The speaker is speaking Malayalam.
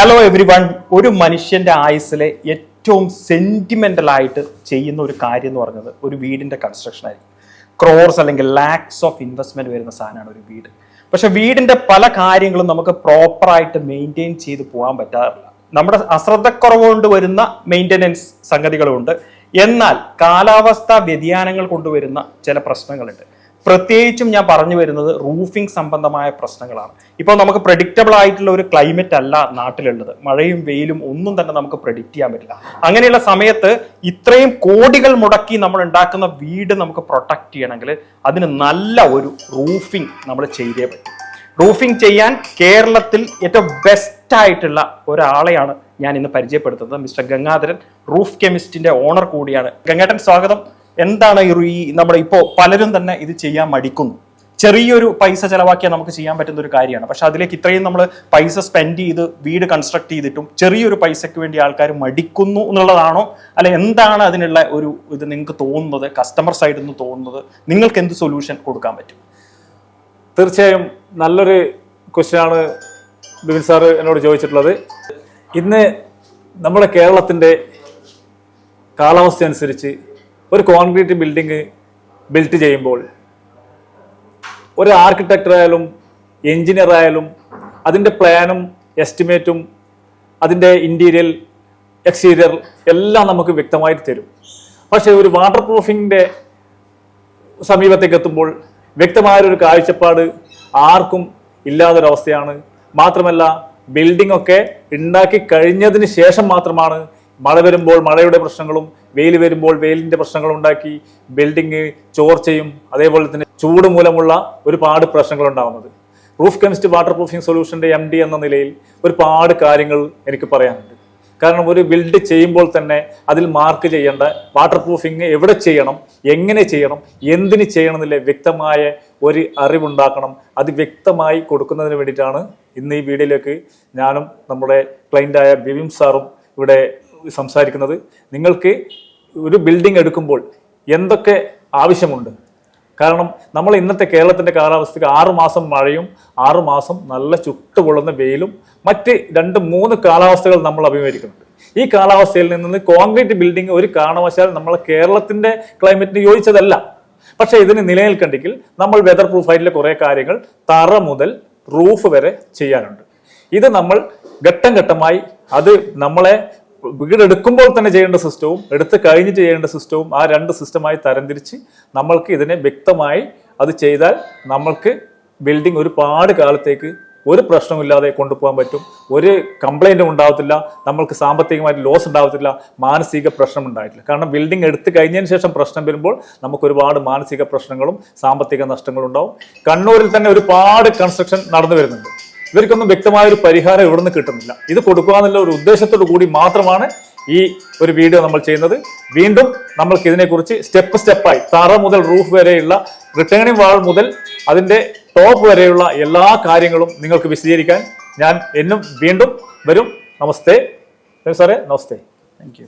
Hello every one. ഒരു മനുഷ്യന്റെ ആയുസ്സിലെ ഏറ്റവും സെന്റിമെന്റൽ ആയിട്ട് ചെയ്യുന്ന ഒരു കാര്യം എന്ന് പറയുന്നത് ഒരു വീടിന്റെ കൺസ്ട്രക്ഷൻ ആയിരിക്കും. ക്രോർസ് അല്ലെങ്കിൽ ലാക്സ് ഓഫ് ഇൻവെസ്റ്റ്മെന്റ് വരുന്ന സാധനമാണ് ഒരു വീട്. പക്ഷെ വീടിന്റെ പല കാര്യങ്ങളും നമുക്ക് പ്രോപ്പറായിട്ട് മെയിൻറ്റെയിൻ ചെയ്ത് പോകാൻ പറ്റാറില്ല. നമ്മുടെ അശ്രദ്ധക്കുറവ് കൊണ്ട് വരുന്ന മെയിൻ്റെനൻസ് സംഗതികളുണ്ട്. എന്നാൽ കാലാവസ്ഥാ വ്യതിയാനങ്ങൾ കൊണ്ടുവരുന്ന ചില പ്രശ്നങ്ങളുണ്ട്. പ്രത്യേകിച്ചും ഞാൻ പറഞ്ഞു വരുന്നത് റൂഫിംഗ് സംബന്ധമായ പ്രശ്നങ്ങളാണ്. ഇപ്പോൾ നമുക്ക് പ്രഡിക്റ്റബിൾ ആയിട്ടുള്ള ഒരു ക്ലൈമറ്റ് അല്ല നാട്ടിലുള്ളത്. മഴയും വെയിലും ഒന്നും തന്നെ നമുക്ക് പ്രഡിക്റ്റ് ചെയ്യാൻ പറ്റില്ല. അങ്ങനെയുള്ള സമയത്ത് ഇത്രയും കോടികൾ മുടക്കി നമ്മൾ ഉണ്ടാക്കുന്ന വീട് നമുക്ക് പ്രൊട്ടക്ട് ചെയ്യണമെങ്കിൽ അതിന് നല്ല ഒരു റൂഫിംഗ് നമ്മൾ ചെയ്തേ പറ്റും. റൂഫിംഗ് ചെയ്യാൻ കേരളത്തിൽ ഏറ്റവും ബെസ്റ്റ് ആയിട്ടുള്ള ഒരാളെയാണ് ഞാൻ ഇന്ന് പരിചയപ്പെടുത്തുന്നത്. മിസ്റ്റർ ഗംഗാധരൻ, റൂഫ് കെമിസ്റ്റിന്റെ ഓണർ കൂടിയാണ്. ഗംഗാധരൻ, സ്വാഗതം. എന്താണ് ഈ നമ്മുടെ ഇപ്പോൾ പലരും തന്നെ ഇത് ചെയ്യാൻ മടിക്കുന്നു. ചെറിയൊരു പൈസ ചെലവാക്കിയാൽ നമുക്ക് ചെയ്യാൻ പറ്റുന്ന ഒരു കാര്യമാണ്. പക്ഷെ അതിലേക്ക് ഇത്രയും നമ്മൾ പൈസ സ്പെൻഡ് ചെയ്ത് വീട് കൺസ്ട്രക്ട് ചെയ്തിട്ടും ചെറിയൊരു പൈസയ്ക്ക് വേണ്ടി ആൾക്കാർ മടിക്കുന്നു എന്നുള്ളതാണോ, അല്ലെ എന്താണ് അതിനുള്ള ഒരു ഇത് നിങ്ങൾക്ക് തോന്നുന്നത്, കസ്റ്റമർ സൈഡിൽ നിന്ന് തോന്നുന്നത്? നിങ്ങൾക്ക് എന്ത് സൊല്യൂഷൻ കൊടുക്കാൻ പറ്റും? തീർച്ചയായും നല്ലൊരു ക്വസ്റ്റ്യനാണ് ബിപിൻ സാറ് എന്നോട് ചോദിച്ചിട്ടുള്ളത്. ഇന്ന് നമ്മുടെ കേരളത്തിൻ്റെ കാലാവസ്ഥ അനുസരിച്ച് ഒരു കോൺക്രീറ്റ് ബിൽഡിങ് ബിൽറ്റ് ചെയ്യുമ്പോൾ ഒരു ആർക്കിടെക്ടറായാലും എഞ്ചിനീയർ ആയാലും അതിൻ്റെ പ്ലാനും എസ്റ്റിമേറ്റും അതിൻ്റെ ഇൻറ്റീരിയർ എക്സ്റ്റീരിയർ എല്ലാം നമുക്ക് വ്യക്തമായിട്ട് തരും. പക്ഷേ ഒരു വാട്ടർ പ്രൂഫിങ്ങിൻ്റെ സമീപത്തേക്ക് എത്തുമ്പോൾ വ്യക്തമായൊരു കാഴ്ചപ്പാട് ആർക്കും ഇല്ലാതൊരവസ്ഥയാണ്. മാത്രമല്ല ബിൽഡിംഗ് ഒക്കെ ഉണ്ടാക്കി കഴിഞ്ഞതിന് ശേഷം മാത്രമാണ് മഴ വരുമ്പോൾ മഴയുടെ പ്രശ്നങ്ങളും വെയിൽ വരുമ്പോൾ വെയിലിൻ്റെ പ്രശ്നങ്ങളും ഉണ്ടാക്കി ബിൽഡിങ് ചോർച്ചയും അതേപോലെ തന്നെ ചൂട് മൂലമുള്ള ഒരുപാട് പ്രശ്നങ്ങൾ ഉണ്ടാകുന്നത്. റൂഫ് കെമിസ്റ്റ് വാട്ടർ പ്രൂഫിംഗ് സൊല്യൂഷൻ്റെ MD എന്ന നിലയിൽ ഒരുപാട് കാര്യങ്ങൾ എനിക്ക് പറയാനുണ്ട്. കാരണം ഒരു ബിൽഡ് ചെയ്യുമ്പോൾ തന്നെ അതിൽ മാർക്ക് ചെയ്യേണ്ട വാട്ടർ പ്രൂഫിങ് എവിടെ ചെയ്യണം, എങ്ങനെ ചെയ്യണം, എന്തിന് ചെയ്യണം എന്നില്ല വ്യക്തമായ ഒരു അറിവുണ്ടാക്കണം. അത് വ്യക്തമായി കൊടുക്കുന്നതിന് വേണ്ടിയിട്ടാണ് ഇന്ന് ഈ വീഡിയോയിലേക്ക് ഞാനും നമ്മുടെ ക്ലയൻ്റായ ബിപിൻ സാറും ഇവിടെ സംസാരിക്കുന്നത്. നിങ്ങൾക്ക് ഒരു ബിൽഡിംഗ് എടുക്കുമ്പോൾ എന്തൊക്കെ ആവശ്യമുണ്ട്? കാരണം നമ്മൾ ഇന്നത്തെ കേരളത്തിൻ്റെ കാലാവസ്ഥയ്ക്ക് 6 മാസം മഴയും 6 മാസം നല്ല ചുട്ടുപൊള്ളുന്ന വെയിലും മറ്റ് 2-3 കാലാവസ്ഥകൾ നമ്മൾ അഭിമുഖീകരിക്കുന്നുണ്ട്. ഈ കാലാവസ്ഥയിൽ നിന്ന് കോൺക്രീറ്റ് ബിൽഡിംഗ് ഒരു കാരണവശാൽ നമ്മളെ കേരളത്തിൻ്റെ ക്ലൈമറ്റിന് യോജിച്ചതല്ല. പക്ഷേ ഇതിന് നിലനിൽക്കണ്ടെങ്കിൽ നമ്മൾ വെതർ പ്രൂഫായിട്ടുള്ള കുറേ കാര്യങ്ങൾ തറ മുതൽ റൂഫ് വരെ ചെയ്യാനുണ്ട്. ഇത് നമ്മൾ ഘട്ടം ഘട്ടമായി അത് നമ്മളെ വീടെടുക്കുമ്പോൾ തന്നെ ചെയ്യേണ്ട സിസ്റ്റവും എടുത്ത് കഴിഞ്ഞിട്ട് ചെയ്യേണ്ട സിസ്റ്റവും ആ 2 സിസ്റ്റമായി തരംതിരിച്ച് നമ്മൾക്ക് ഇതിനെ വ്യക്തമായി അത് ചെയ്താൽ നമ്മൾക്ക് ബിൽഡിംഗ് ഒരുപാട് കാലത്തേക്ക് ഒരു പ്രശ്നമില്ലാതെ കൊണ്ടുപോകാൻ പറ്റും. ഒരു കംപ്ലൈൻറ്റും ഉണ്ടാവത്തില്ല, നമ്മൾക്ക് സാമ്പത്തികമായിട്ട് ലോസ് ഉണ്ടാവത്തില്ല, മാനസിക പ്രശ്നം ഉണ്ടായിട്ടില്ല. കാരണം ബിൽഡിംഗ് എടുത്ത് കഴിഞ്ഞതിന് ശേഷം പ്രശ്നം വരുമ്പോൾ നമുക്ക് ഒരുപാട് മാനസിക പ്രശ്നങ്ങളും സാമ്പത്തിക നഷ്ടങ്ങളും ഉണ്ടാവും. കണ്ണൂരിൽ തന്നെ ഒരുപാട് കൺസ്ട്രക്ഷൻ നടന്നു വരുന്നുണ്ട്. ഇവർക്കൊന്നും വ്യക്തമായ ഒരു പരിഹാരം ഇവിടുന്ന് കിട്ടുന്നില്ല. ഇത് കൊടുക്കുക എന്നുള്ള ഒരു ഉദ്ദേശത്തോടു കൂടി മാത്രമാണ് ഈ ഒരു വീഡിയോ നമ്മൾ ചെയ്യുന്നത്. വീണ്ടും നമ്മൾക്ക് ഇതിനെക്കുറിച്ച് സ്റ്റെപ്പായി തറ മുതൽ റൂഫ് വരെയുള്ള റിട്ടേണിംഗ് വാൾ മുതൽ അതിൻ്റെ ടോപ്പ് വരെയുള്ള എല്ലാ കാര്യങ്ങളും നിങ്ങൾക്ക് വിശദീകരിക്കാൻ ഞാൻ എന്നും വീണ്ടും വരും. നമസ്തേ സാറേ. നമസ്തേ. Thank U.